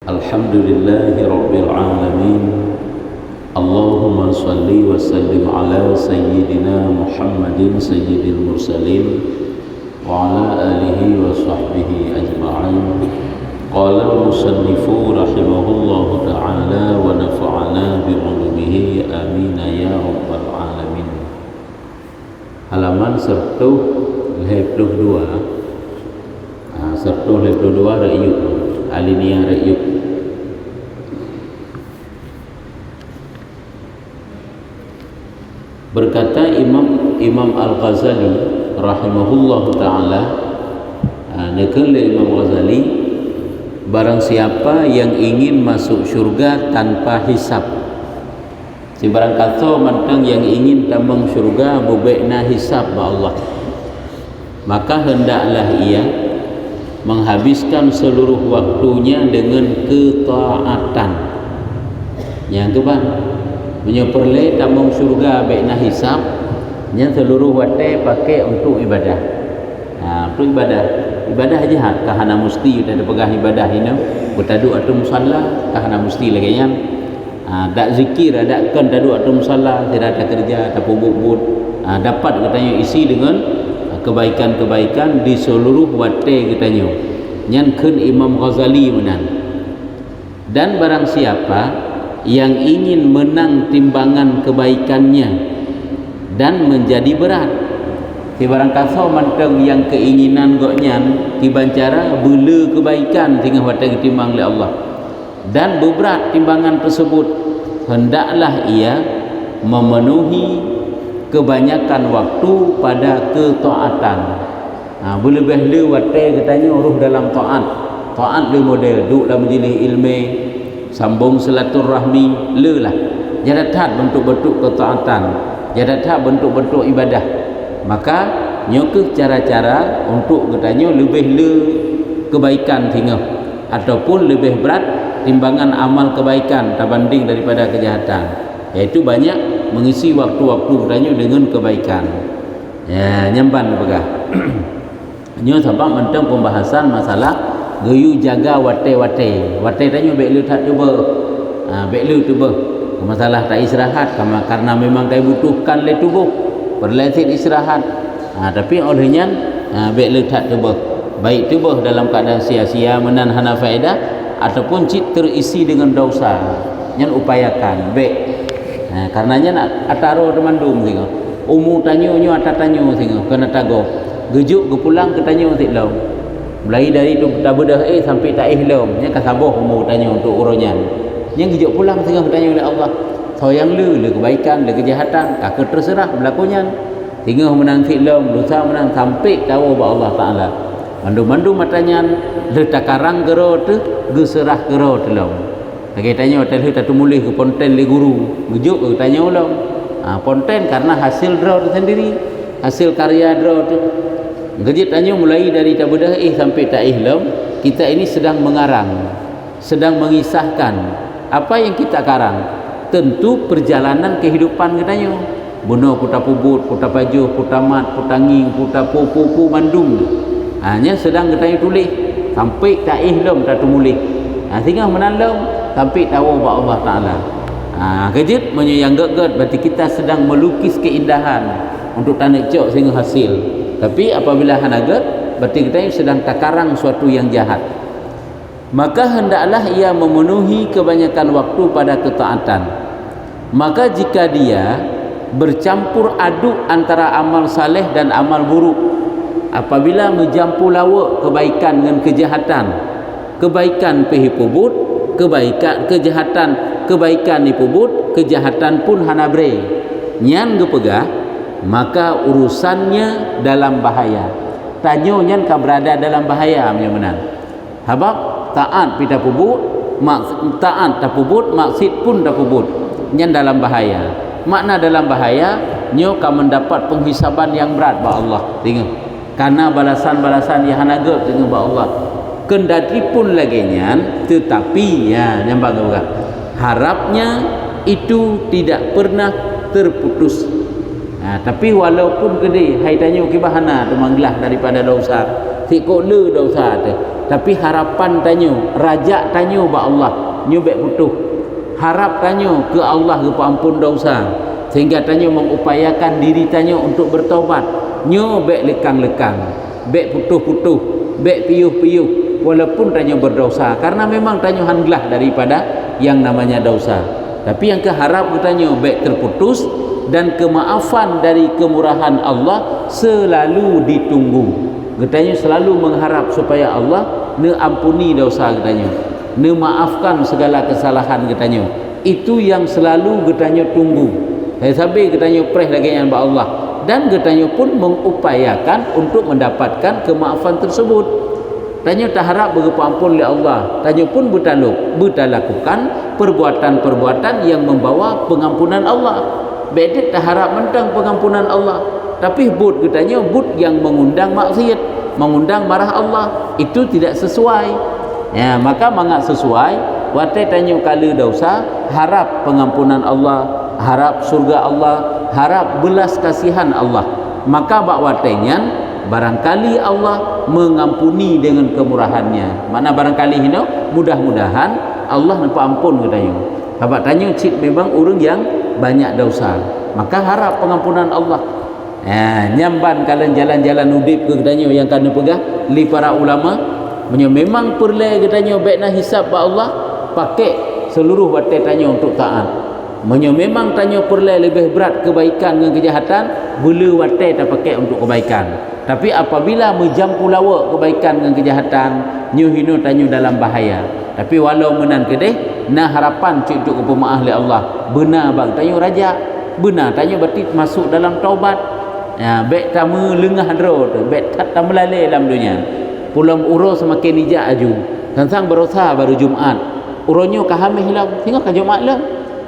Alhamdulillahi Rabbil Alamin. Allahumma salli wa sallim ala Sayyidina Muhammadin Sayyidil Mursalin wa ala alihi wa sahbihi ajma'in. Qala al-musannifu rahimahullahu ta'ala wa nafa'ana bi'ulumihi amin ya Rabbal Alamin. Halaman sertuh lebih dua. Sertuh lebih dua ra'yuk alinea ra'yuk. Berkata Imam Al-Ghazali rahimahullahu ta'ala, nakala Imam Ghazali, barang siapa yang ingin masuk syurga tanpa hisab, si barang kata mantang yang ingin tambang syurga bebekna hisab ba Allah, maka hendaklah ia menghabiskan seluruh waktunya dengan ketaatan. Yang kedua, menyeperle tambang syurga bekna hisab, yang seluruh waktu pakai untuk ibadah. Untuk ibadah aja kahana musti ada pegah ibadah ini bertaduk atau musalla kahana musti lagi yang dak zikir ada kan taduk atau musalla tidak ada kerja tak pubut dapat katanya isi dengan kebaikan-kebaikan di seluruh waktu katanya. Nyankeun Imam Ghazali menan. Dan barang siapa yang ingin menang timbangan kebaikannya dan menjadi berat, si barang kasau manteng yang keinginan goknyan kibancara bela kebaikan tinggal waktu ditimbang oleh Allah dan berat timbangan tersebut, hendaklah ia memenuhi kebanyakan waktu pada ketaatan. Berlebih le waktu katanya uruh dalam taat le model duduk dalam majlis ilmu, sambung silaturahmi le lah, jadi tak bentuk-bentuk ketaatan, jadi tak bentuk-bentuk ibadah. Maka nyokeh cara-cara untuk katanya lebih le kebaikan tinggal ataupun lebih berat timbangan amal kebaikan terbanding daripada kejahatan, iaitu banyak mengisi waktu-waktu katanya dengan kebaikan. Ya, nyamban pegah. Nyo sebab mentang pembahasan masalah geyu jaga wate-wate tanya bek lu tak cuba bek lu cuba masalah tak istirahat karena memang kai butuhkan le tubuh perletit istirahat, tapi olehnya bek lu tak cuba baik tubuh dalam keadaan sia-sia menan hana faedah ataupun cit terisi dengan dosa nyan upayakan bek. Karenanya nak ataro demandum singo umu tanyo nyo atatanyo singo kena tago gejuk ge pulang ke tanyo tik law mulai dari tu tabedah sampai taih law nya kasaboh umu tanyo untuk uronyan yang gejuk pulang singo ke tanyo oleh Allah sayang le kebaikan le kejahatan kakak terserah berlakunya tinggal menang tik law dosa menang sampai tahu ba Allah Taala mandu-mandu matanya le takarang gero tu ge serah gero tu law lagi tanya hotel tu mulih ke ponten le guru gejuk ke tanya law ponten karena hasil draw itu sendiri, hasil karya draw itu. Gejit tanya mulai dari tabedah sampai ta'ihlam, kita ini sedang mengarang, sedang mengisahkan apa yang kita karang. Tentu perjalanan kehidupan katanya. Bunuh puta pubut, puta pajuh, puta mat, puta nging, puta pupu mandung. Hanya sedang katanya tulis sampai ta'ihlam tak mulih. Sehingga menandang sampai tahu ba Allah Taala. Kejut yang geget berarti kita sedang melukis keindahan untuk tanah cok sehingga hasil. Tapi apabila hanaget berarti kita sedang takarang suatu yang jahat. Maka hendaklah ia memenuhi kebanyakan waktu pada ketaatan. Maka jika dia bercampur aduk antara amal saleh dan amal buruk, apabila mencampur lawa kebaikan dengan kejahatan, kebaikan pergi pubut, kebaikan kebaikan dipubut, kejahatan pun hanabre nyan gepegah, maka urusannya dalam bahaya. Tanyo nyan ka berada dalam bahaya menang. Habaq taat pita pubut, taat tak pubut, maksud pun tak pubut. Nyan dalam bahaya. Makna dalam bahaya nyo ka mendapat penghisaban yang berat ba Allah. Tengok. Karena balasan-balasan yang hanagep dengan ba Allah. Kendati pun lagi nyan, tetapi ya nyambang juga. Harapnya itu tidak pernah terputus. Tapi walaupun gede hai tanyo kibahana tu manglah daripada dosa si kokle dosa tu. Tapi harapan tanyo, rajak tanyo ba Allah, nyubek putuh. Harap tanyo ke Allah ke ampun dosa. Sehingga tanyo mengupayakan diri tanyo untuk bertaubat. Nyo bek lekang-lekang, bek putuh-putuh, bek piuh-piuh walaupun tanyo berdosa, karena memang tanyo hanglah daripada yang namanya dosa. Tapi yang keharap katanya baik terputus, dan kemaafan dari kemurahan Allah selalu ditunggu. Katanya selalu mengharap supaya Allah ne ampuni dosa katanya, ne maafkan segala kesalahan katanya. Itu yang selalu katanya tunggu. Sampai katanya preh lagi dengan Allah, dan katanya pun mengupayakan untuk mendapatkan kemaafan tersebut. Tanya tak harap berpampun oleh Allah. Tanya pun berlakukan perbuatan-perbuatan yang membawa pengampunan Allah. Bedek tak harap mentang pengampunan Allah, tapi but katanya but yang mengundang maksiat, mengundang marah Allah. Itu tidak sesuai. Ya, maka mangat sesuai. Watai tanya kala dosa, harap pengampunan Allah, harap surga Allah, harap belas kasihan Allah. Maka bak watainya barangkali Allah mengampuni dengan kemurahannya. Mana barangkali ini mudah-mudahan Allah nampak ampun katanya. Habak tanya cik memang orang yang banyak dosa, maka harap pengampunan Allah. Nyamban kalian jalan-jalan udip ke katanya yang kena pegah li para ulama, memang perlu katanya baiklah hisab ba Allah pakai seluruh batai tanya untuk taat. Memang tanya perlu lebih berat kebaikan dengan kejahatan, boleh watai tak pakai untuk kebaikan. Tapi apabila menjampu lawa kebaikan dengan kejahatan, nyuhino tanyo dalam bahaya. Tapi walau menan kedeh, nah harapan cik untuk pemaaf oleh Allah. Benar bang tanyo raja, benar tanyo berarti masuk dalam taubat. Baik tamu lengah dro tu, baik tak tamu lalai dalam dunia. Pulang uro semakin ijak aju. Sansang berosa baru Jumaat. Uronyo kahamih hilang, tengok ke Jumaat lah.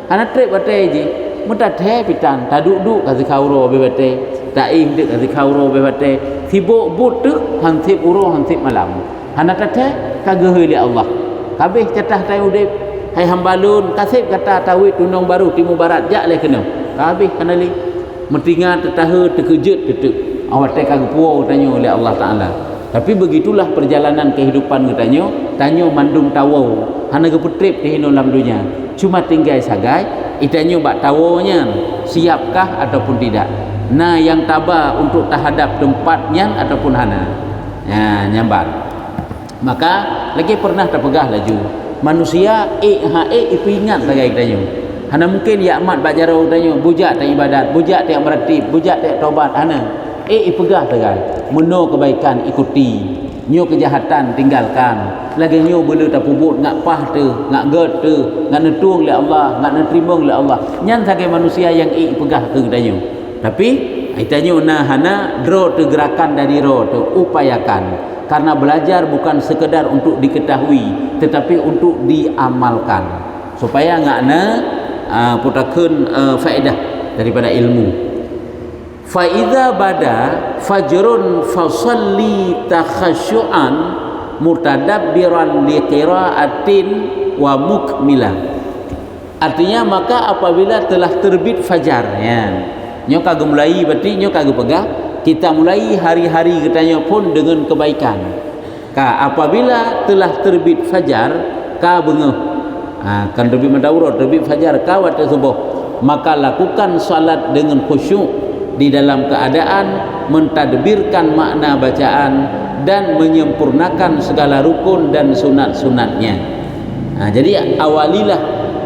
Hana trip batai je. Mudah teh pitan, tak duduk kasih kauro bebatai. Taih dek kasih kauro bebatai. Sibuk but tu hansip uro hansip malam. Hana teh kagah oleh Allah. Habis catah tai udip. Hai hambalun kasih kata tawid tunong baru timur barat jak le kena. Habis kanali. Mentinga tetaha terkejut tetek. Awak teh kagah puau tanya oleh Allah Taala. Tapi begitulah perjalanan kehidupan katanya. Tanyo mandung tawau. Hana geputrip di dalam dunia. Cuma tinggal sagai itanya bak tawonya siapkah ataupun tidak. Nah yang tabah untuk terhadap tempatnya ataupun hana. Nyambat. Maka lagi pernah terpegah laju. Manusia itu ingat sagai itanya. Hana mungkin ya amat bak jarau tanya bujak tak ibadat, bujak tak meratib, bujak tak taubat hana. Pegah sagai. Meno kebaikan ikuti. Nyo kejahatan tinggalkan. Lagi nyo boleh tak pubut ngak pah tu, ngak ged tu, ngak netung oleh Allah, ngak nerima oleh Allah. Nyan sagai manusia yang pegah ke katanya. Tapi itanya nah hana dro tu gerakan dari ro tu upayakan. Karena belajar bukan sekedar untuk diketahui, tetapi untuk diamalkan. Supaya ngak na putakeun faedah daripada ilmu. Fa idza bada fajrun fasalli takhasyu'an murtadabbiran liqira'atin wa mukmilah. Artinya maka apabila telah terbit fajar nyo kagak mulai berarti nyo kagak pegah kita mulai hari-hari katanya pun dengan kebaikan. Apabila telah terbit fajar ka bengeh kan terbit madawrah terbit fajar ka waktu subuh, maka lakukan salat dengan khusyuk di dalam keadaan mentadbirkan makna bacaan dan menyempurnakan segala rukun dan sunat-sunatnya. Jadi awalilah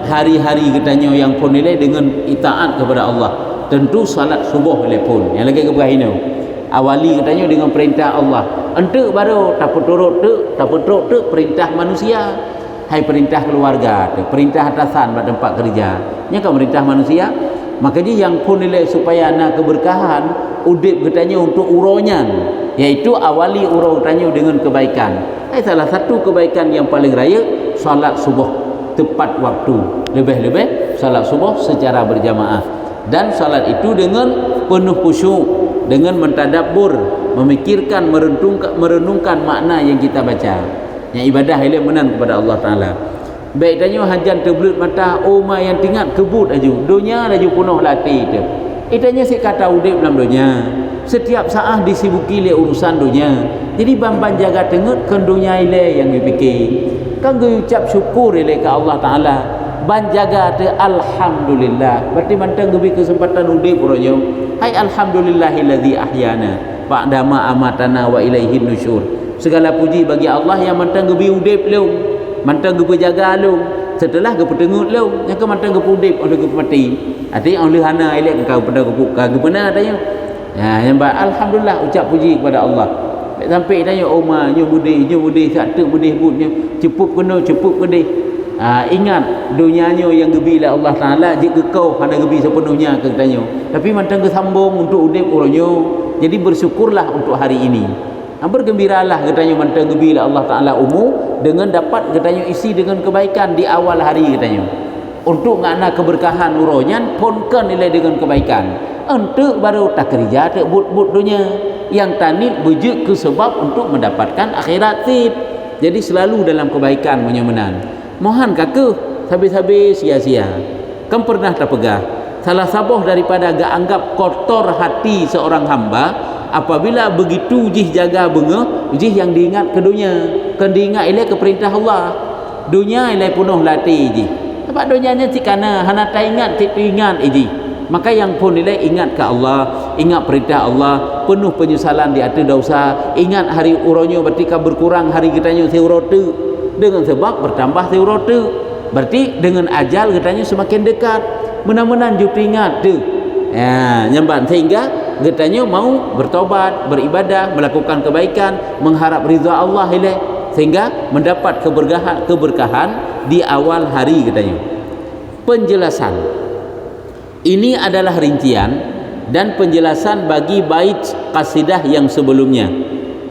hari-hari katanya yang pun nilai dengan itaat kepada Allah. Tentu salat subuh pun. Yang lagi keberahino. Awali katanya dengan perintah Allah. Entuk baru tak turut tu perintah manusia. Hai perintah keluarga, perintah atasan pada tempat kerja. Nya kan perintah manusia. Makanya yang pun nilai supaya nak keberkahan udip katanya untuk uronya, iaitu awali uro katanya dengan kebaikan. Salah satu kebaikan yang paling raya salat subuh tepat waktu, lebih-lebih salat subuh secara berjamaah, dan salat itu dengan penuh khusyuk, dengan mentadabbur, memikirkan, merenungkan makna yang kita baca. Yang ibadah ile menan kepada Allah Taala. Baik tanya hajan terbelut mata oma yang tinggal kebut aju dunia laju penuh latih tu. Itanya si kata udip dalam dunia. setiap saat disibuki oleh urusan dunia. Jadi ban jaga tengut ke dunia ile yang dipikir kan ucap syukur ile ke Allah Ta'ala, ban jaga te alhamdulillah, berarti mantang gebi kesempatan udip uronyo. Hai alhamdulillahillazi ahyana ba'da ma amatana wa ilaihin nusyur. Segala puji bagi Allah yang mantang gebi udip leung, mantang gebi jaga leung, setelah gebi tengut leung, yang ke mantang gebi udip oleh gebi mati. Arti oleh hana ile kau pada gebi benar tanya. Ya, yang alhamdulillah ucap puji kepada Allah. Sampai tanya oma nyo budi satu budi budnya cepup kena cepup gede. Ingat dunianya yang gebi lah Allah Taala jika kau ada gebi sepenuhnya ke tanya. Tapi mantang ke sambung untuk udip uronyo. Jadi bersyukurlah untuk hari ini. Bergembiralah katanya mantang gebi lah Allah Taala umur dengan dapat katanya isi dengan kebaikan di awal hari katanya. Untuk ngana keberkahan uronyan ponkan nilai dengan kebaikan. Untuk baru tak kerja tak but dunia yang tanit bujuk ke sebab untuk mendapatkan akhirat tip. Jadi selalu dalam kebaikan menyemenan. Mohon kakak habis-habis sia-sia. Kamu pernah terpegah salah sabuh daripada agak anggap kotor hati seorang hamba apabila begitu jih jaga bunga jih yang diingat ke dunia, kan diingat ilai ke perintah Allah. Dunia ilai penuh latih jih. Sebab dunianya cikana hana tak ingat tak ingat iji. Maka yang pun nilai ingat ke Allah, ingat perintah Allah, penuh penyesalan di atas dosa, ingat hari uronyo berarti berkurang hari kitanya seuratu, dengan sebab bertambah seuratu, berarti dengan ajal kitanya semakin dekat. Menan-menan juga ingat tu, ya, nyamban sehingga kitanya mau bertobat, beribadah, melakukan kebaikan, mengharap ridha Allah ilai, sehingga mendapat keberkahan di awal hari kitanya. Penjelasan ini adalah rincian dan penjelasan bagi bait qasidah yang sebelumnya.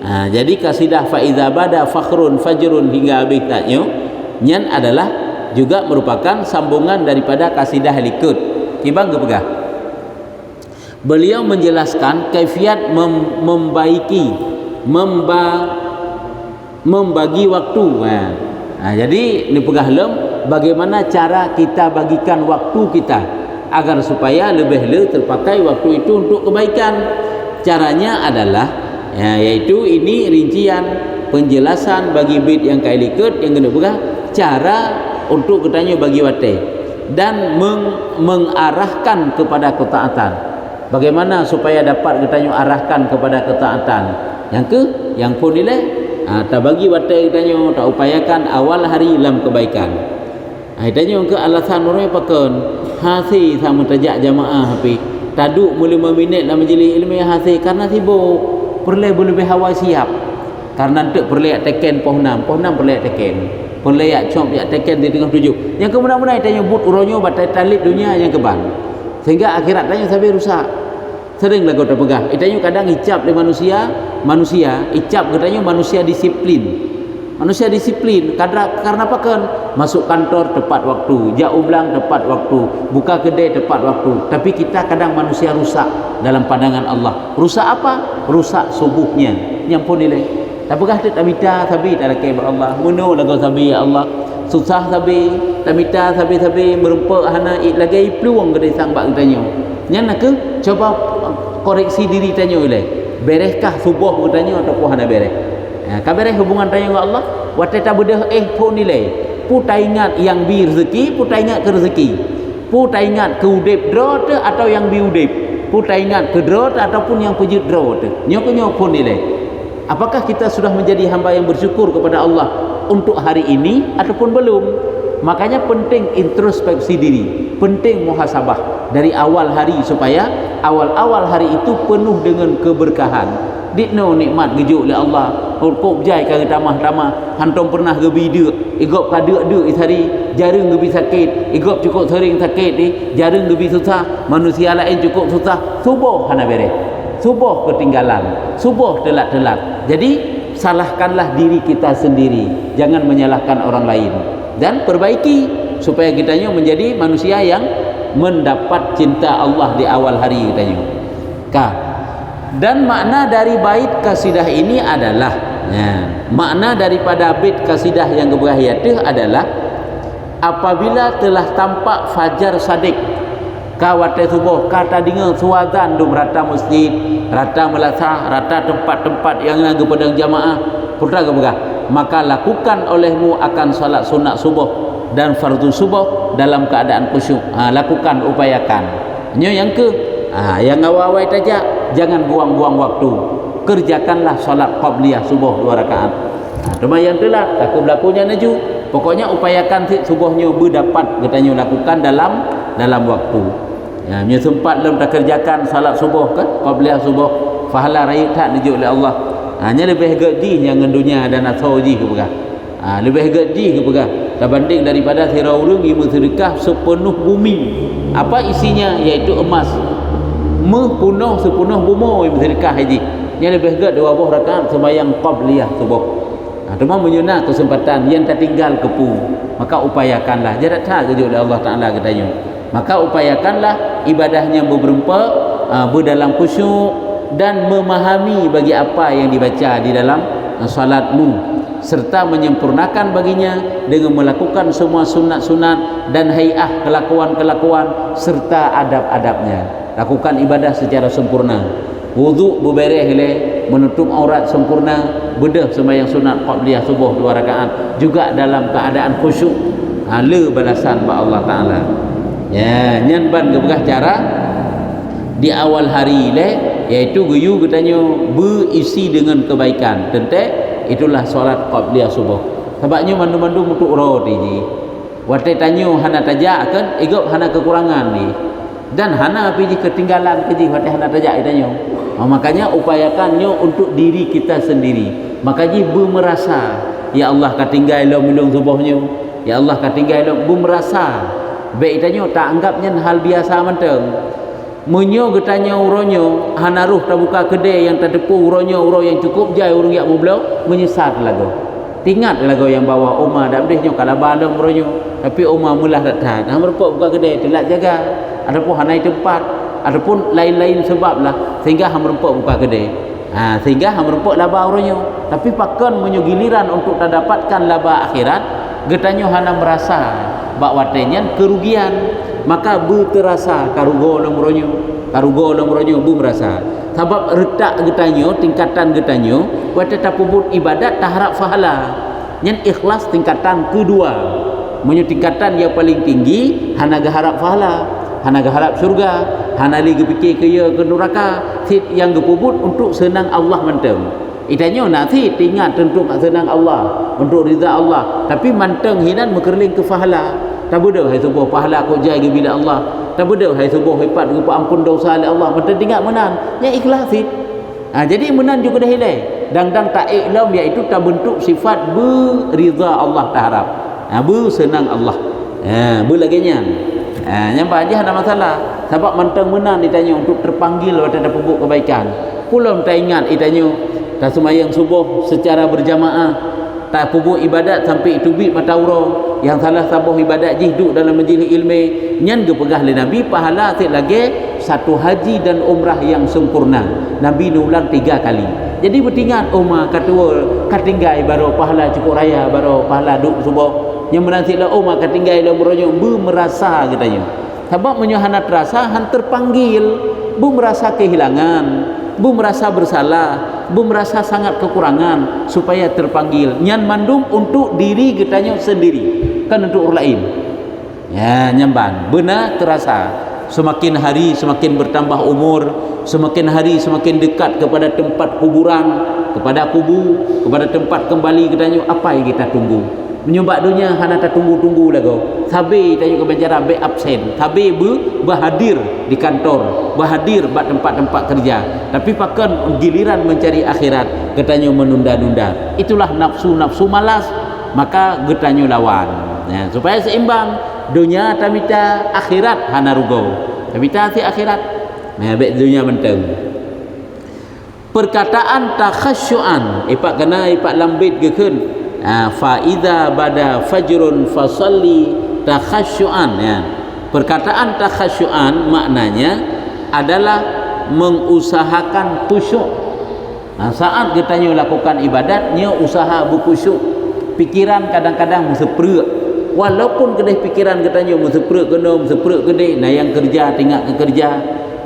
Jadi qasidah faiza bada fakhrun fajrun hingga habis taknya nyan adalah juga merupakan sambungan daripada qasidah likut. Kibang kepegah. Beliau menjelaskan kaifiat membagi waktu. Jadi ini pegah lem bagaimana cara kita bagikan waktu kita agar supaya lebih terpakai waktu itu untuk kebaikan. Caranya adalah yaitu ini rincian penjelasan bagi bait yang kailikut yang kena berah cara untuk katanya bagi wate dan mengarahkan kepada ketaatan. Bagaimana supaya dapat katanya arahkan kepada ketaatan. Yang pun nilai tak bagi wate katanya tak upayakan awal hari dalam kebaikan. Katanya ke alasan orang pakan hasi sama tajak jamaah hapi taduk mula 5 minit dalam majlis ilmiah hasi karena sibuk perlu lebih awal siap karena tak perlu teken poh 6 perlu teken perlu cop ya teken di tengah 7 yang kemudian tanya but uronyo batai talit dunia yang keban sehingga akhirat tanya sampai rusak. Sering lagu terpegah itanya kadang icap di manusia icap katanya manusia disiplin karena apa kan masuk kantor tepat waktu, jauh belang tepat waktu, buka kedai tepat waktu. Tapi kita kadang manusia rusak dalam pandangan Allah. Rusak apa? Rusak subuhnya. Yang pun nilai. Tapakah tak minta sabi tak ada keber Allah. Muno lagu sabi ya Allah. Susah sabi, tak minta sabi merempak hana lagi peluang kedai sang bak tanya. Yang nak ke coba koreksi diri tanya oleh. Bereskah subuh tanya ataupun hana bereh? Kabareh hubungan tanya dengan Allah wateta bedah pun nilai puta ingat yang bi rezeki puta ingat ke rezeki puta ingat ke udip draw atau yang bi udip puta ingat ke draw ataupun yang pujud draw nyok pun nilai. Apakah kita sudah menjadi hamba yang bersyukur kepada Allah untuk hari ini ataupun belum? Makanya penting introspeksi diri, penting muhasabah dari awal hari supaya awal-awal hari itu penuh dengan keberkahan. Ditno nikmat gejuk oleh Allah. Kop jai ka tamah-tamah hantom pernah gebi dia. Igop ka dia hari jarang gebi sakit. Igop cukup sering sakit ni, jarang gebi susah. Manusia lain cukup susah. Subuh hana beres. Subuh ketinggalan. Subuh telat-telat. Jadi salahkanlah diri kita sendiri. Jangan menyalahkan orang lain dan perbaiki supaya kitanya menjadi manusia yang mendapat cinta Allah di awal hari kitanya. Dan makna dari bait kasidah ini adalah makna daripada bait kasidah yang keberhayatih adalah apabila telah tampak fajar sadik kawate subuh kata dengar suazan dum rata masjid rata melasah, rata tempat-tempat yang lagu padang jamaah, putra ke begah, maka lakukan olehmu akan salat sunat subuh dan fardu subuh dalam keadaan khusyuk. Lakukan, upayakan. Yang ke yang awal-awal saja, jangan buang-buang waktu. Kerjakanlah salat qabliyah subuh 2 rakaat. Cuma yang telah takut berlakunya naju. Pokoknya upayakan subuhnya berdapat katanya lakukan dalam waktu. Ya, sempat dalam tak kerjakan salat subuh kan, qabliyah subuh, pahala raya tak naju oleh Allah. Hanya lebih gede yang dunia dan atau ji ke begah. Lebih gede ke begah. Terbanding daripada sirah urang yang sedekah sepenuh bumi. Apa isinya? Iaitu emas. Sepenuh bumi yang sedekah haji. Yang lebih gede 2 rakaat sembahyang qabliyah subuh. Cuma menyunat kesempatan yang tertinggal kepu, maka upayakanlah. Jarak tak kerja oleh Allah Ta'ala katanya. Maka upayakanlah ibadahnya berdalam khusyuk dan memahami bagi apa yang dibaca di dalam salatmu, serta menyempurnakan baginya dengan melakukan semua sunat-sunat dan hai'ah kelakuan-kelakuan serta adab-adabnya. Lakukan ibadah secara sempurna. Wuduk berbereh menutup aurat sempurna, bedah sembahyang sunat qabliyah subuh 2 rakaat juga dalam keadaan khusyuk. Le balasan ba Allah Taala. Ya, nyan ban gebah cara di awal hari iaitu guyu katanya berisi dengan kebaikan. Tentu itulah solat qabliyah subuh. Sebabnya mandu-mandu untuk roti ji. Wate tanyo hana tajak kan, igop hana kekurangan ni. Dan hana pergi ketinggalan keji wate hana tajak itanyo. Makanya upayakannya untuk diri kita sendiri. Makanya bermerasa, ya Allah katinggal lo minum subuhnya, ya Allah katinggal lo bermerasa. Baik itanyo tak anggapnya hal biasa menteng. Menyo getanya uronyo hanaruh tak buka kedai yang terdepu uronyo uro yang cukup jai urung yak mublau menyesat lagu. Tingat lagu yang bawa Umar dak bedehnya kalau balong uronyo tapi Umar mulah datang. Merpok buka kedai telat jaga. Adapun hanai tempat ataupun lain-lain sebab lah sehingga hang merempuk buka kedai. Sehingga hang merempuk laba uronyo. Tapi pakon menyo giliran untuk tak dapatkan laba akhirat, getanyo hana merasa bak watenyan kerugian. Maka terasa karugo lomronyo bu merasa sebab retak getanyo tingkatan getanyo wate tapubut ibadat tak harap pahala nyen ikhlas tingkatan kedua menyo tingkatan yang paling tinggi hana harap pahala, hana harap surga, hana lagi fikir ke neraka yang gepubut untuk senang Allah menteng. Itanyo nanti ingat untuk senang Allah, untuk ridha Allah, tapi manteng hinan mekerling ke pahala. Tak bodoh hai subuh pahala kau jai bila Allah. Tak bodoh hai subuh hebat ke ampun dosa oleh Allah. Mata tinggal menan. Yang ikhlas it. Jadi menan juga dah hilai. Dang-dang tak ikhlam iaitu tak bentuk sifat beridha Allah tak harap. Bersenang Allah. Berlaginya. Nyampak aja ada masalah. Sebab manteng menan ditanya untuk terpanggil pada pebuk kebaikan. Pulang tak ingat ditanya tak sembahyang subuh secara berjamaah. Tak pubuk ibadat sampai tubik mata uro yang salah sabuh ibadat jihduk dalam majlis ilmi nyan gepegah le Nabi pahala tik lagi satu haji dan umrah yang sempurna. Nabi ulang 3 kali. Jadi bertingat Umar katua katinggai baru pahala cukup raya baru pahala duk subuh yang menantilah Umar katinggai dalam meronyok merasa katanya. Sebab menyohana terasa han terpanggil merasa kehilangan, merasa bersalah, merasa sangat kekurangan supaya terpanggil. Nyan mandum untuk diri getanya sendiri, kan untuk orang lain. Ya, nyamban. Benar terasa. Semakin hari semakin bertambah umur, semakin hari semakin dekat kepada tempat kuburan, kepada kubu, kepada tempat kembali getanya. Apa yang kita tunggu? Menyumbak dunia hana tak tunggu-tunggu lagu. Sabi tanya ke penjara be absen. Sabi berhadir di kantor, berhadir di tempat-tempat kerja. Tapi pakan giliran mencari akhirat, getanyo menunda-nunda. Itulah nafsu-nafsu malas. Maka getanyo lawan. Ya, supaya seimbang dunia tamita akhirat hana rugo. Tamita si akhirat. Nah, be dunia menteng. Perkataan takhasyuan ipak kena ipak lambit gekeun. Fa idza bada fajrun fasalli takhasyuan ya. Perkataan takhasyuan maknanya adalah mengusahakan khusyuk. Saat kita lakukan ibadatnya usaha berkhusyuk. Pikiran kadang-kadang seprek. Walaupun kedai pikiran katanya seprek kena seprek kedai nah yang kerja tinggal ke kerja.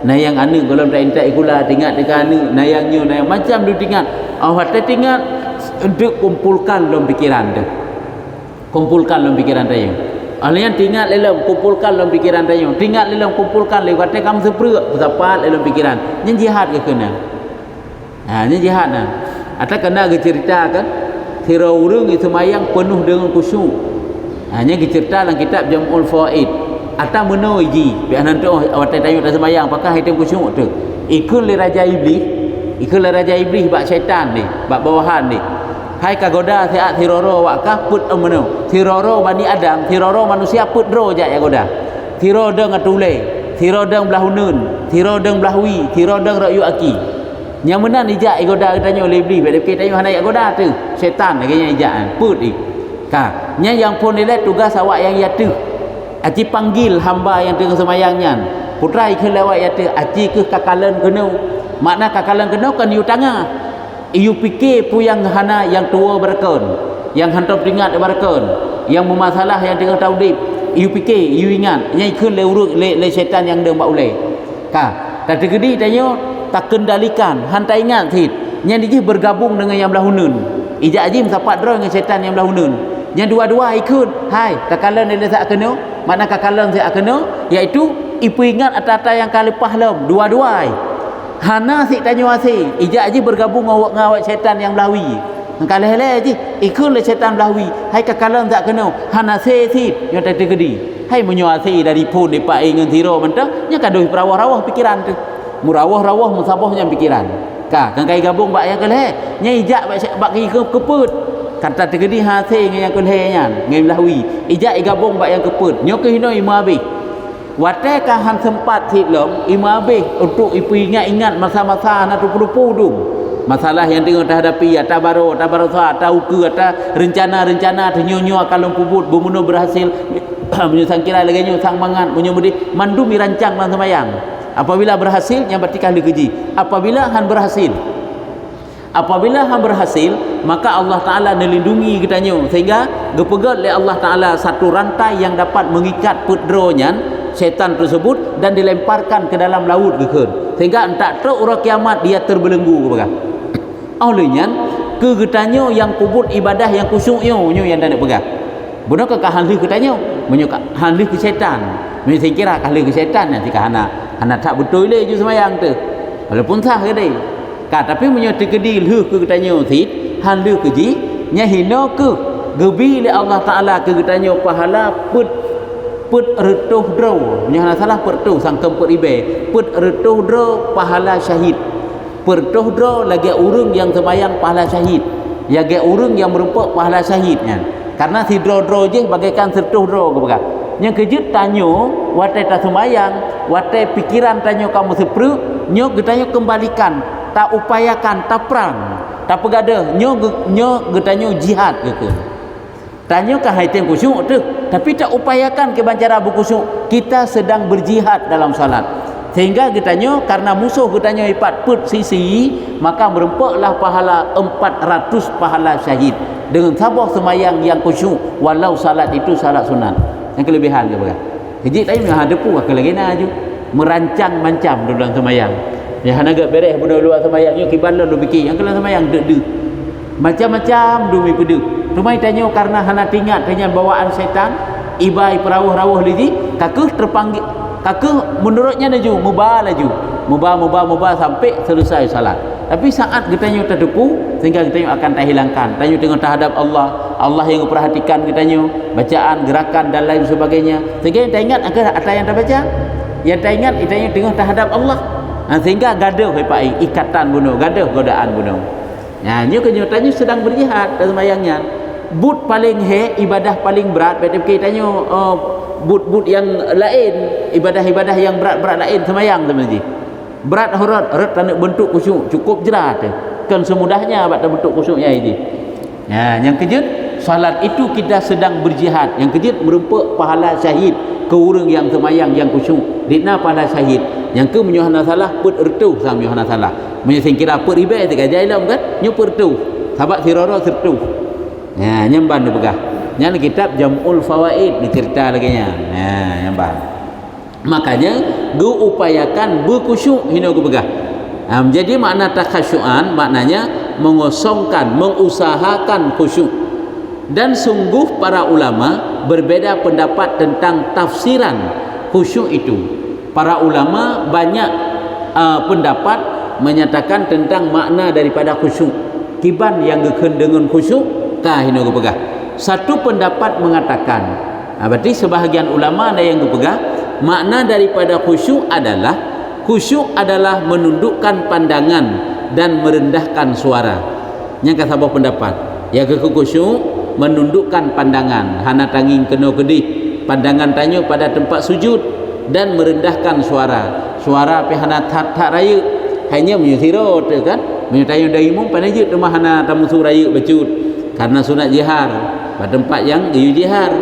nayang anu kalau tak intak ikula tingat dekat anu nayangnya nayang macam tu tingat awak tingat untuk kumpulkan dalam pikiran tu, kumpulkan dalam pikiran tayo. Alian tingat dalam kumpulkan dalam pikiran tayo, tingat dalam kumpulkan lewat kata kamu seprek tepat dalam pikiran. Yang jihad ke kena? Ini jihad nah. Atau kena cerita kan? Kira orang itu semayang penuh dengan khusyuk. Hanya cerita dalam kitab Jam'ul Fawaid. Atau menuji biar nanti awak tanya tak semayang apakah hitam khusyuk tu. Ikut le raja iblis, ikut le raja iblis bak syaitan ni, bak bawahan ni. Hai kagoda siat tiroro wakah put amano. Tiroro Bani Adam, tiroro manusia put ro je ya goda. Tiro deng atule, tiro deng belah hunun, tiro deng belah wi, tiro deng rayu aki. Yang mana ni jak goda tanya oleh iblis, bila kita tanya hana goda tu, syaitan lagi ijaan put ni. Ka, nya yang pun ile tugas awak yang ya tu. Aci panggil hamba yang tengah semayangnya. Putra ikut lewat ya tu, aci ke kakalan kena. Makna kakalan kena kan yu tengah. Iu fikir pu yang hana yang tua berkon, yang hantar peringat berkon, yang bermasalah yang tengah taudib. Iu fikir, iu ingat, nya ikut le syaitan yang dah buat ulai. Ka, tak tergedi tanya tak kendalikan, hantar ingat hit. Nya dia bergabung dengan yang belahunun. Ijak ajim sapat draw dengan syaitan yang belahunun. Yang dua-dua ikut, hai kakalan dia tak kena. Mana kakalan saya kena, iaitu ipu ingat atas-atas yang kalepah lem dua-dua. Hana si tanya wasi, ijak aja bergabung dengan awak syaitan yang belawi. Kalau hele aja ikutlah syaitan belawi. Hai kakalan tak kena, hana si yang tak tergedi. Hai menyuasi dari pun depak ingin tiro mentah, nya kadoi perawah-rawah pikiran tu. Murawah-rawah musabahnya pikiran. Ka, kan kai gabung bak yang kele, nya ijak bak keput. Kata tergedi hati dengan yang kelehnya dengan belawi ijak gabung bak yang keput nyo ke hino imu habis watai kahan sempat hitlom imu habis untuk ipu ingat masa-masa na tu dum masalah yang tengah terhadapi atau baru atau ke atau rencana tu nyo akan lempubut bumuno berhasil menyusang kira lagi nyo sang mangan menyumudi mandumi rancang lan semayang apabila berhasil yang berarti kali keji apabila han berhasil maka Allah Ta'ala melindungi kitanya sehingga gepegat oleh Allah Ta'ala satu rantai yang dapat mengikat pudronya syaitan tersebut dan dilemparkan ke dalam laut gekun sehingga entah tu orang kiamat dia terbelenggu kepada olehnya ke getanya yang kubut ibadah yang khusyuknya yang tak nak pegang benar ke halih ketanya menyuka halih ke syaitan saya kira halih ke syaitan nanti ke hana tak betul le je semayang tu walaupun sah ke dia tapi menyuti kedil ke ketanya sit han lu ke ji nya hino ke gebi le Allah Taala ke ketanya pahala put retuh dro nya salah pertuh sangkem peribe put retuh dro pahala syahid pertuh dro lagi urang yang sembayang pahala syahid lagi urang yang merupa pahala syahidnya karena si dro je bagaikan sertuh dro ke baga nya kejut tanyo watai tak sembayang watai pikiran tanyo kamu seprek nyo ketanya kembalikan tak upayakan tak perang tak pegadah nyo getanyo jihad gitu tanyo ka haitin khusyuk tu tapi tak upayakan ke bancara berkhusyuk kita sedang berjihad dalam salat sehingga getanyo karena musuh getanyo ipat put sisi maka merempaklah pahala 400 pahala syahid dengan sabar semayang yang khusyuk walau salat itu salat sunat yang kelebihan ke baga jadi tadi menghadapu ke lagi naju merancang macam dalam semayang ya hanaga beres budak luar semayangnya kibalan lu fikir yang kelas semayang dek macam-macam dumi pedu rumai tanya karena hana tingat dengan bawaan syaitan ibai perawah-rawah lagi kakek terpanggil kakek menurutnya laju mubah sampai selesai salat tapi saat kitanya terdepu sehingga kitanya akan terhilangkan tanya dengan terhadap Allah yang memperhatikan kitanya bacaan gerakan dan lain sebagainya sehingga tak ingat apa yang terbaca yang tak ingat kitanya tengok terhadap Allah sehingga gaduh ikatan bunuh gaduh godaan bunuh nyo kenyataannya sedang berjihad dalam semayangnya but paling ibadah paling berat berarti kitanya but yang lain ibadah-ibadah yang berat-berat lain semayang sebenarnya berat hurat tak nak bentuk khusyuk cukup jerat kan semudahnya buat bentuk khusyuknya ini yang kejut salat itu kita sedang berjihad yang kejut merupakan pahala syahid ke orang yang semayang yang khusyuk dina pahala syahid yang ke menyuhana salah put ertu sama menyuhana salah menyesing kira put ibai tak jailam kan nyupur tu sahabat sirara sertu nyamban dia pegah yang kitab Jam'ul Fawaid dicerita lagi nya nyamban Makanya gu upayakan berkhusyuk hina gu pegah. Jadi makna takhasyuan maknanya mengosongkan, mengusahakan khusyuk. Dan sungguh para ulama berbeza pendapat tentang tafsiran khusyuk itu. Para ulama banyak pendapat menyatakan tentang makna daripada khusyuk. Kiban yang gekeun dengan khusyuk tah hina gu pegah. Satu pendapat mengatakan, berarti sebahagian ulama ada yang gu pegah, makna daripada khusyuk adalah menundukkan pandangan dan merendahkan suara. Yang kata pendapat, ya ke khusyuk menundukkan pandangan, hana tanging kena kedih, pandangan tanyo pada tempat sujud dan merendahkan suara. Suara pe hana tak raya, hanya menyusiro tu kan. Menyutayo dari mum panajut rumah hana tamu suraya bacut karena sunat jihar pada tempat yang jihar.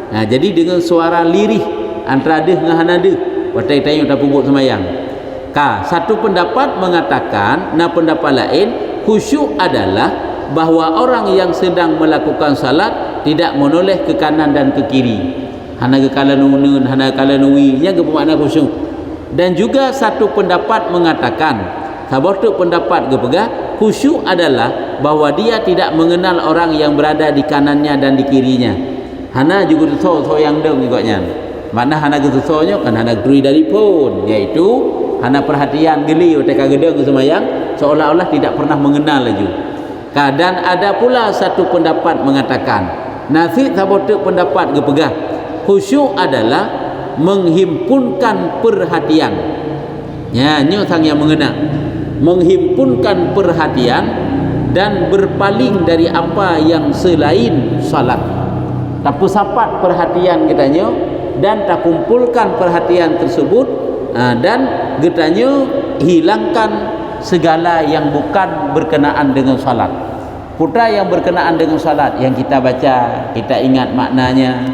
Jadi dengan suara lirih antara deh dengan hana deh watai tayo tak pubuk semayang. Satu pendapat mengatakan, pendapat lain, khusyuk adalah bahawa orang yang sedang melakukan salat tidak menoleh ke kanan dan ke kiri. Hana ke kala nunun, hana kala nuwi, yang ke bermakna khusyuk. Dan juga satu pendapat mengatakan, sahabat pendapat ke pegah, khusyuk adalah bahawa dia tidak mengenal orang yang berada di kanannya dan di kirinya. Hana juga so yang deng ikutnya. Makna hana kesusonya kan hana geri dari pun, iaitu hana perhatian geli teka gedeng semayang seolah-olah tidak pernah mengenal lagi. Dan ada pula satu pendapat mengatakan, nasi sahabat pendapat ke pegah, khusyuk adalah menghimpunkan perhatian. Ya, nyo sang yang mengena, menghimpunkan perhatian dan berpaling dari apa yang selain salat. Tak pusapat perhatian kitanya dan tak kumpulkan perhatian tersebut, dan kitanya hilangkan segala yang bukan berkenaan dengan salat. Putra yang berkenaan dengan salat, yang kita baca, kita ingat maknanya,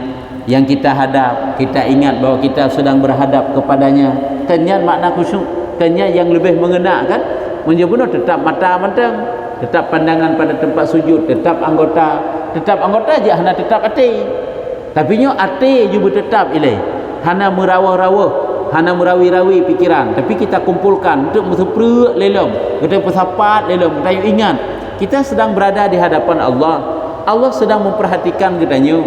yang kita hadap, kita ingat bahawa kita sedang berhadap kepadanya. Kenyan makna khusyuk, kenyan yang lebih mengena kan. Menjebunuh tetap mata mentang, tetap pandangan pada tempat sujud, tetap anggota je hana tetap hati. Tapi nyo hati juga tetap ilai. Hana merawah-rawah, hana merawi-rawi pikiran, tapi kita kumpulkan untuk mesepre lelom, kita persapat lelom, kita ingat kita sedang berada di hadapan Allah. Allah sedang memperhatikan kitanya.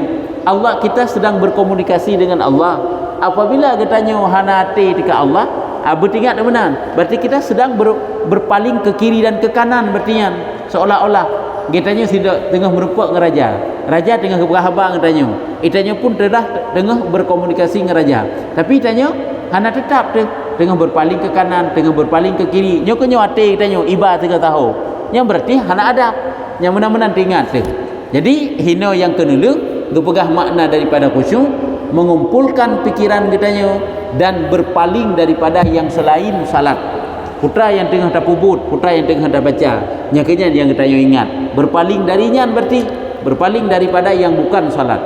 Kita sedang berkomunikasi dengan Allah. Apabila kitanya hana hati dekat Allah, bertingat benar, berarti kita sedang berpaling ke kiri dan ke kanan, bertingan seolah-olah kitanya tidak tengah merupak dengan raja tengah berhabar kitanya, itanya pun tengah berkomunikasi dengan raja, tapi itanya hana tetap tengah berpaling ke kanan, tengah berpaling ke kiri. Nyo kenyo hati kitanya iba tengah tahu, yang berarti hana adab, yang benar-benar ingat tu. Jadi hino yang kenulu gepegah makna daripada khusyuk, mengumpulkan pikiran kitanya dan berpaling daripada yang selain salat. Putra yang tengah dah pubut, putra yang tengah dah baca, nyakanya yang kita ingat, berpaling darinya, berarti berpaling daripada yang bukan salat.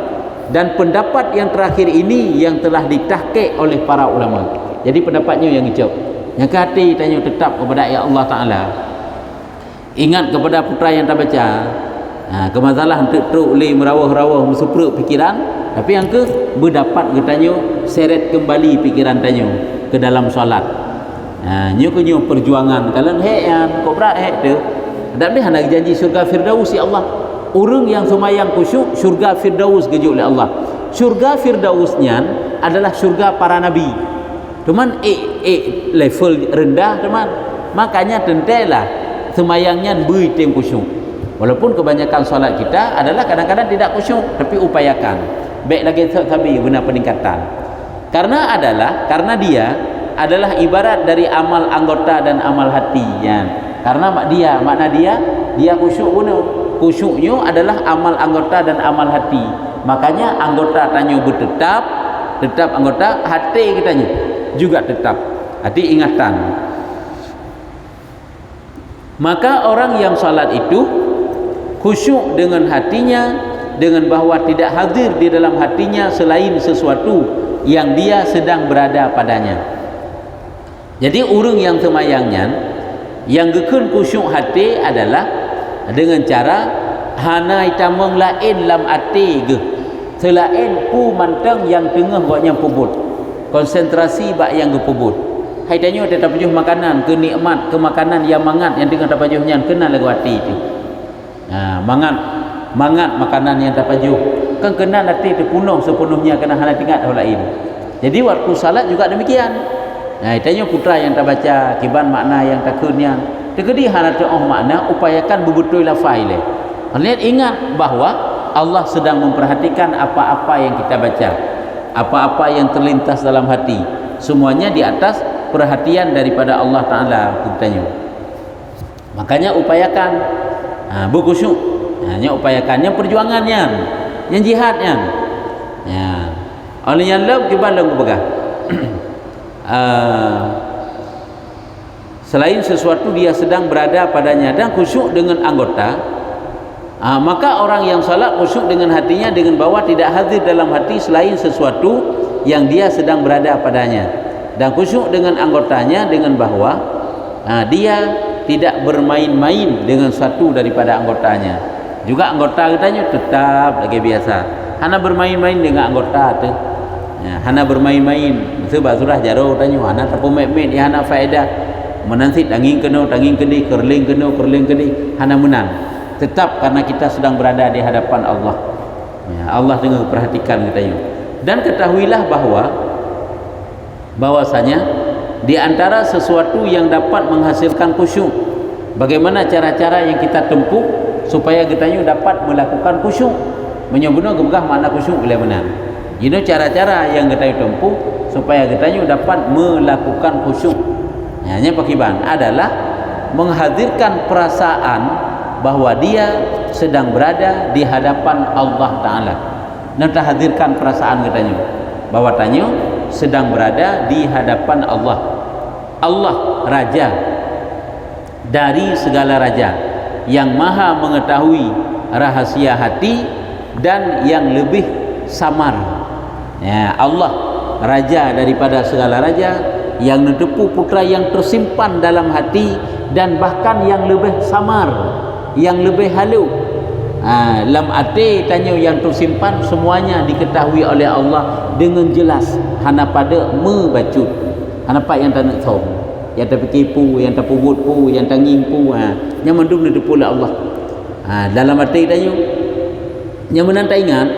Dan pendapat yang terakhir ini yang telah ditahqiq oleh para ulama. Jadi pendapatnya yang hijau, yang hati tanya tetap kepada ya Allah Ta'ala, ingat kepada putra yang tak baca. Kemasalah untuk teruk boleh merawah-rawah mesupruk pikiran, tapi yang ke berdapat katanya seret kembali pikiran tanya ke dalam solat. Nyo kenyo perjuangan kalau hek kok berat hek tu tak boleh nak janji syurga firdaus ya Allah. Orang yang semayang khusyuk syurga firdaus keju oleh Allah. Syurga firdausnya adalah syurga para nabi. Cuman level rendah teman. Makanya tentailah semayangnya beritim khusyuk. Walaupun kebanyakan solat kita adalah kadang-kadang tidak khusyuk, tapi upayakan. Baik lagi tapi benar peningkatan. Karena dia adalah ibarat dari amal anggota dan amal hati. Ya. Karena makna dia khusyuk guna. Khusyuknya adalah amal anggota dan amal hati. Makanya anggota tanya tetap anggota, hati kitanya juga tetap. Hati ingatan. Maka orang yang salat itu khusyuk dengan hatinya, dengan bahawa tidak hadir di dalam hatinya selain sesuatu yang dia sedang berada padanya. Jadi orang yang semayangnya yang gekun khusyuk hati adalah dengan cara hana itamang lain lam hati ge selain pu mantang yang tengah buatnya pubut. konsentrasi bak yang gepubut hai tanyo ada tapajuh makanan ke nikmat ke makanan yang mangat yang dengan tapajuhnya kena lagu hati itu mangat makanan yang tapajuh kan kena hati terpenuh sepenuhnya kena hana tingkat hal lain. Jadi waktu salat juga demikian. Itanya putra yang tak baca kiban makna yang tak kenyang tegedi hana makna upayakan bebetul lafai le. Lihat ingat bahawa Allah sedang memperhatikan apa-apa yang kita baca, apa-apa yang terlintas dalam hati, semuanya di atas perhatian daripada Allah Ta'ala katanya. Makanya upayakan berkhusyuk, hanya upayakannya perjuangannya, yang jihadnya. Ya. Oleh yang lep kiban lagu pegang. Selain sesuatu dia sedang berada padanya dan khusyuk dengan anggota, maka orang yang salat khusyuk dengan hatinya dengan bahwa tidak hadir dalam hati selain sesuatu yang dia sedang berada padanya, dan khusyuk dengan anggotanya dengan bahwa dia tidak bermain-main dengan satu daripada anggotanya. Juga anggota katanya tetap lagi biasa, hana bermain-main dengan anggota tu. Hana bermain-main sebab surah jaro tanya hana tapumet-met ya hana faedah menansit angin kena tangin kedi kerling kedi hana menang tetap karena kita sedang berada di hadapan Allah. Allah dengan perhatikan katanya. Dan ketahuilah bahwasanya di antara sesuatu yang dapat menghasilkan khusyuk, bagaimana cara-cara yang kita tempuh supaya katanya dapat melakukan khusyuk, menyebutnya gebegah makna khusyuk bila menang. Ini cara-cara yang kita tempuh supaya kita dapat melakukan khusyuk. Hanya pakiban adalah menghadirkan perasaan bahwa dia sedang berada di hadapan Allah Ta'ala. Nanti hadirkan perasaan katanya bahwa tanya sedang berada di hadapan Allah. Allah Raja dari segala raja, yang maha mengetahui rahasia hati dan yang lebih samar. Allah Raja daripada segala raja, yang netepu putra yang tersimpan dalam hati dan bahkan yang lebih samar, yang lebih halu. Lam ate tanya yang tersimpan semuanya diketahui oleh Allah dengan jelas, hana pada membacut, hana pak yang tak nak tahu, yang tak fikir pu, yang tak pubut pu, yang tak nging pu, yang mendung netepu oleh Allah. Dalam hati tanya yang menanta ingat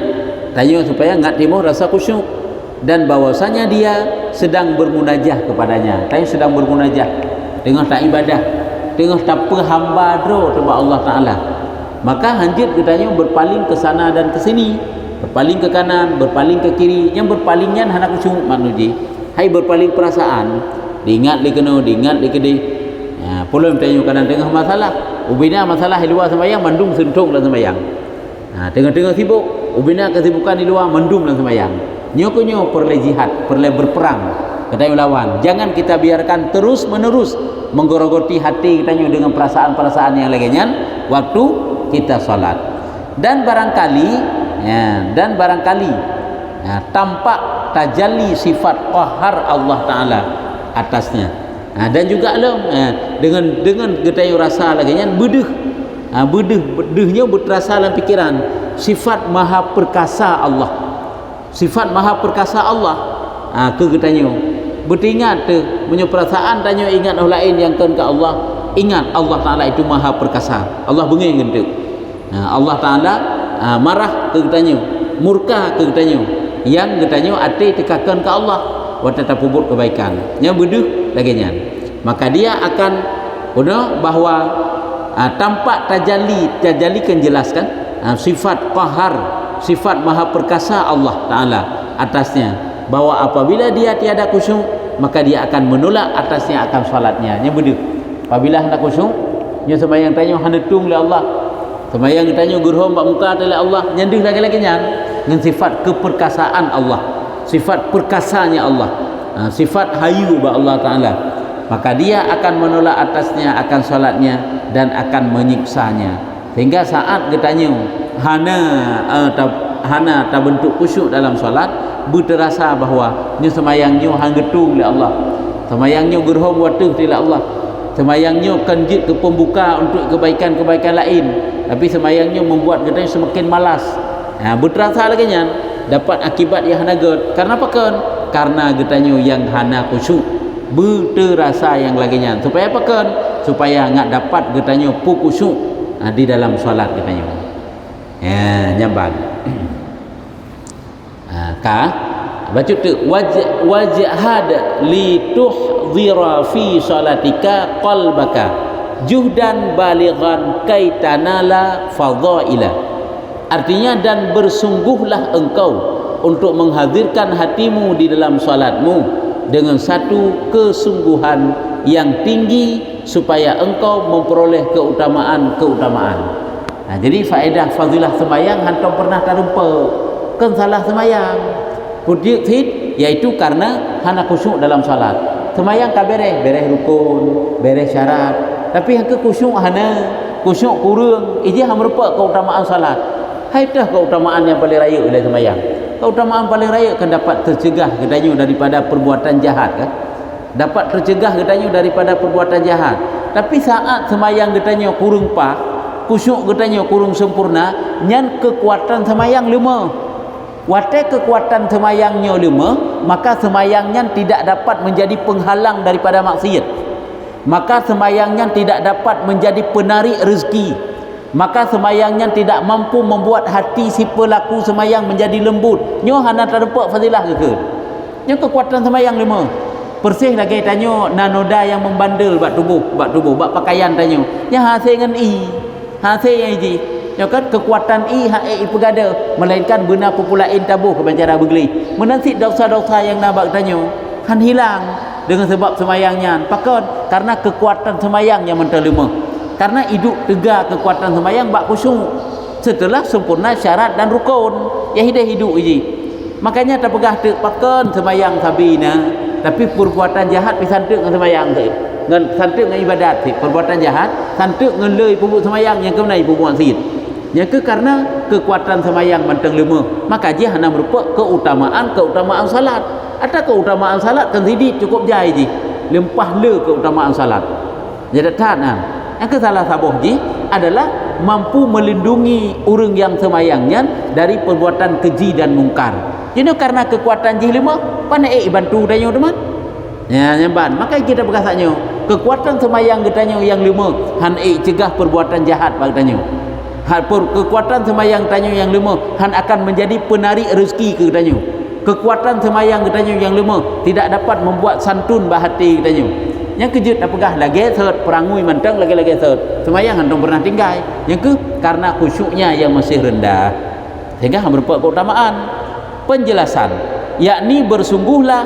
tanya supaya ngat timur rasa khusyuk, dan bahwasanya dia sedang bermunajah kepadanya. Tanya sedang bermunajah dengan tak ibadah, dengan tak hamba dro kepada Allah Ta'ala. Maka hanjit katanya berpaling ke sana dan ke sini, berpaling ke kanan, berpaling ke kiri. Yang berpalingnya hana khusyuk manuji. Hai berpaling perasaan, diingat li kena, diingat li kedi. Pulun tanya kanan tengah masalah, ubina masalah di luar sembahyang mandung sentung dalam sembahyang. Tengah-tengah sibuk, ubina kesibukan di luar mendum dalam sembahyang. Nyo perle jihad, perle berperang katanya lawan. Jangan kita biarkan terus menerus menggorogoti hati kita dengan perasaan-perasaan yang lainnya waktu kita salat. Dan barangkali tampak tajalli sifat qahar Allah Ta'ala atasnya. Dan juga dengan getaya rasa laginya bedehnya berterasa dalam pikiran sifat maha perkasa Allah, sifat maha perkasa Allah. Ke getanya beringat punya perasaan tanya ingat orang lain yang ke Allah, ingat Allah Ta'ala itu maha perkasa. Allah bengeng gentuk. Allah Ta'ala marah ke getanya, murka ke getanya, yang getanya hati tekakan ke Allah waktu terpubut kebaikan yang bedeh laginya, maka dia akan bahawa tampak tajalli kan jelaskan sifat qahar, sifat maha perkasa Allah Ta'ala atasnya, bahawa apabila dia tiada khusyuk maka dia akan menolak atasnya akan salatnya. Yang bedeh apabila hendak khusyuk nya sembahyang tanya handetung oleh Allah, sembahyang tanya gerhom bak muka oleh Allah, nyendih lagi-laginya dengan sifat keperkasaan Allah, sifat perkasanya Allah, sifat hayu ba Allah Ta'ala, maka dia akan menolak atasnya akan salatnya dan akan menyiksanya. Sehingga saat getanya hana ta bentuk khusyuk dalam salat, berterasa bahawa nya semayangnya hanggetung oleh Allah, semayangnya gerhom watuh oleh Allah, semayangnya kanjit ke pembuka untuk kebaikan-kebaikan lain, tapi semayangnya membuat getanya semakin malas. Berterasa lagi nya dapat akibat yang hanagat. Karena apa kan? karena getanyo yang hana khusyuk berterasa yang laginya supaya apa kan supaya ngak dapat getanyo pu khusyuk di dalam solat getanyo ya nyamban baca tu wajhad li tuhdhira fi salatika qalbaka juhdan balighan kaitanala fadhaila. Artinya dan bersungguhlah engkau untuk menghadirkan hatimu di dalam salatmu dengan satu kesungguhan yang tinggi supaya engkau memperoleh keutamaan. Jadi faedah fadilah sembahyang hantar pernah terlupa kan salah sembahyang putih iaitu karena hana khusyuk dalam salat. Sembahyang ka beres rukun, beres syarat, tapi yang ke khusyuk kurang, ia merupakan keutamaan salat. Haidah keutamaan yang paling raya oleh sembahyang. Keutamaan paling raya kan dapat tercegah katanya daripada perbuatan jahat kan? Dapat tercegah katanya daripada perbuatan jahat. Tapi saat sembahyang katanya kurang pas, khusyuk katanya kurang sempurna, nyan kekuatan sembahyang lemah. Watai kekuatan semayangnya lemah, maka semayangnya tidak dapat menjadi penghalang daripada maksiat. Maka semayangnya tidak dapat menjadi penarik rezeki. Maka semayangnya tidak mampu membuat hati si pelaku semayang menjadi lembut. Nyo hana terdapat fadilah ke? Nyo kekuatan semayang lemah. Persih lagi tanya nanoda yang membandel bak tubuh, bak pakaian tanya. Yang hasil dengan hasil yang ini. Ya kan kekuatan i pegada melainkan benar populain tabuh kebancara begli menanti dosa-dosa yang nabak tanya kan hilang dengan sebab semayangnya pakon karena kekuatan semayang yang menterima karena hidup tegak kekuatan semayang bak khusyuk setelah sempurna syarat dan rukun ya hidup ini makanya tak pegah tu pakon semayang sabina tapi perbuatan jahat disantuk dengan semayang tu dengan santuk dengan ibadat perbuatan jahat santuk dengan lei pupuk semayang yang kemenai pupuk maksiat yang karena kekuatan semayang menteng lima maka dia hanya merupakan keutamaan salat. Ada keutamaan salat kan jadi cukup jai ji lempah le keutamaan salat jadi yang ke salah sabuh ji adalah mampu melindungi orang yang semayangnya dari perbuatan keji dan mungkar. Jadi karena kekuatan ji lima pandai bantu danyo teman ya nyamban maka kita berkasanya kekuatan semayang getanyo yang lima han cegah perbuatan jahat bagtanyo. Kekuatan semayang tanyo yang lima han akan menjadi penarik rezeki ke tanyo. Kekuatan semayang tanyo yang lima tidak dapat membuat santun bahati tanyo. Yang kejut dah pegah lagi set perangui mentang lagi set. Semayang han pernah tinggal. Yang ke karena khusyuknya yang masih rendah. Sehingga merupakan keutamaan penjelasan yakni bersungguhlah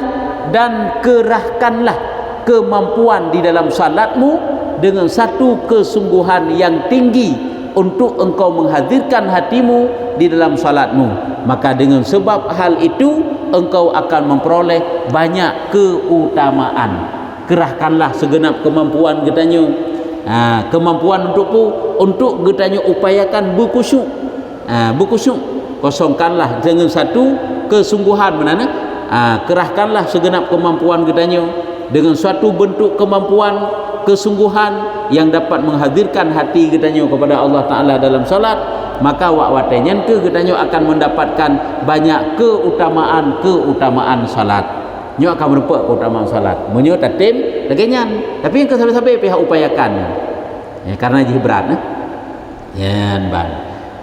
dan kerahkanlah kemampuan di dalam salatmu dengan satu kesungguhan yang tinggi untuk engkau menghadirkan hatimu di dalam salatmu maka dengan sebab hal itu engkau akan memperoleh banyak keutamaan. Kerahkanlah segenap kemampuan getanyo kemampuan untuk getanyo upayakan berkhusyuk kosongkanlah dengan satu kesungguhan menana kerahkanlah segenap kemampuan getanyo dengan suatu bentuk kemampuan kesungguhan yang dapat menghadirkan hati getanyo kepada Allah Ta'ala dalam salat maka watenyen ke getanyo akan mendapatkan banyak keutamaan salat nyo akan merupakan keutamaan salat menyo tatim lagian tapi yang kesabai-sabai pihak upayakan ya karena jadi berat ya ban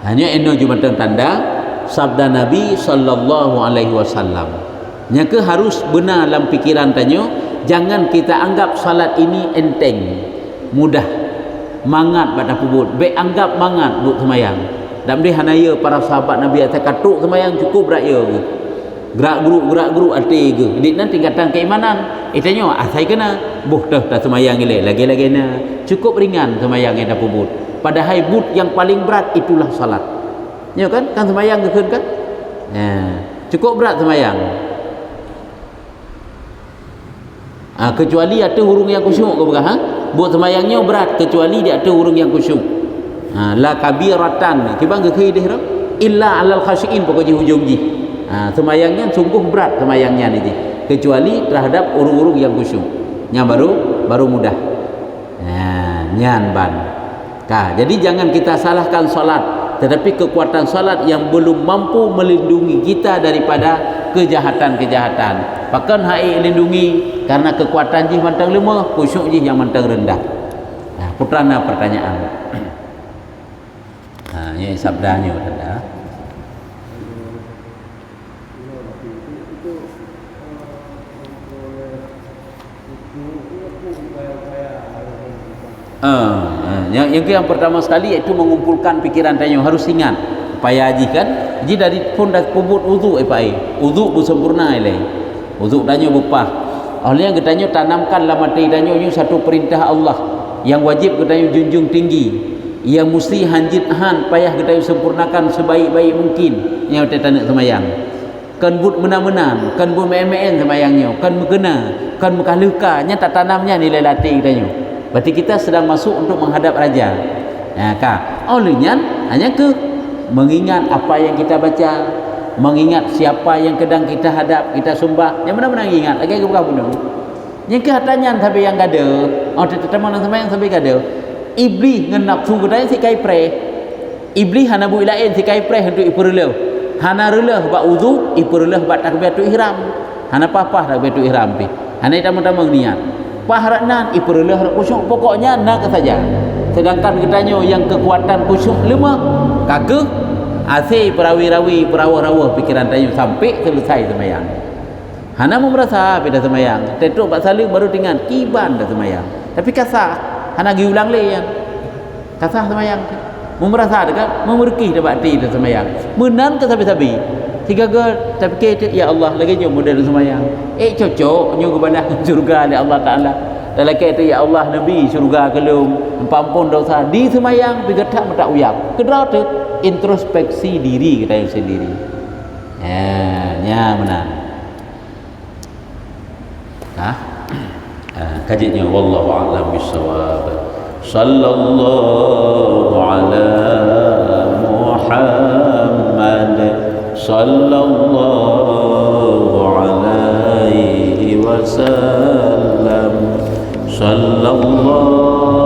hanya eno jumatan tanda sabda Nabi sallallahu alaihi wasallam nya ke harus benar dalam pikiran tanyo jangan kita anggap salat ini enteng mudah mangat pada pubut be anggap mangat buat semayang dan dia hanaya para sahabat Nabi atas katuk semayang cukup raya gerak geruk arti ke jadi nanti tingkatan keimanan itanya saya kena dah semayang gile lagi-lagi na cukup ringan semayang yang dah pubut padahal but yang paling berat itulah salat ya kan semayang ke kan ya cukup berat semayang kecuali ada hurung yang khusyuk ke belakang buat semayangnya berat kecuali dia ada hurung yang khusyuk la kabiratan kibang ke dia illa alal khasyin pokoknya hujung ji semayangnya sungguh berat semayangnya ni kecuali terhadap hurung-hurung yang khusyuk yang baru mudah nyan ban jadi jangan kita salahkan salat tetapi kekuatan salat yang belum mampu melindungi kita daripada kejahatan-kejahatan. Bahkan hai lindungi karena kekuatan jih mantang lemah, khusyuk jih yang mantang rendah. Nah, putrana pertanyaan. Nah, ini sabdanya tanda. Yang pertama sekali iaitu mengumpulkan pikiran tanya, harus ingat payah haji kan. Jadi dari pun dah kubut wudu wudu bersempurna ilai. Wudu tanya bupah. Oleh yang katanya tanamkan dalam hati tanya satu perintah Allah yang wajib katanya junjung tinggi, yang mesti hanjit han payah katanya sempurnakan sebaik-baik mungkin yang kita tanya semayang. Kan but menan-menan, kan but main-main semayangnya, kan mengena, kan mekaluka, nya tak tanamnya nilai latih katanya. Berarti kita sedang masuk untuk menghadap raja. Nah, olehnya hanya ke mengingat apa yang kita baca, mengingat siapa yang sedang kita hadap, kita sembah. Yang mana-mana ingat lagi ke bukan. Yang kehatanya sampai yang gada. Oh, teman-teman sampai yang sampai gada. Iblis ngan nafsu kita si kai pre. Iblis hana bu lain si kai pre untuk ipurleuh. Hana reuleh ba wudu, ipurleuh ba takbiratul ihram. Hana apa-apa takbiratul ihram pi. Hana tamu-tamu niat. Paharanan ipurleuh khusyuk, pokoknya nak saja. Sedangkan kitanya yang kekuatan khusyuk lemah, kagak asih perawi-rawi perawah-rawah pikiran tanya sampai selesai semayang. Hana mau merasa beda semayang. Tetuk bak saling baru dengan kiban dah semayang. Tapi kasar, hana gi ulang le yang kasar semayang. Mau merasa dekat, memerkih dapat hati dah semayang. Menan ke sabi-sabi. Tiga ke tapi ya Allah lagi nyo model semayang. Cocok nyo kepada surga oleh Allah Taala. Dalam kata ya Allah Nabi surga kelum pampun dosa di semayang bigetak tak uyap. Kedua tu introspeksi diri kita sendiri. Ya menang. Kajinya wallahu a'lam bissawab. Sallallahu ala Muhammad sallallahu alaihi wasallam sallallahu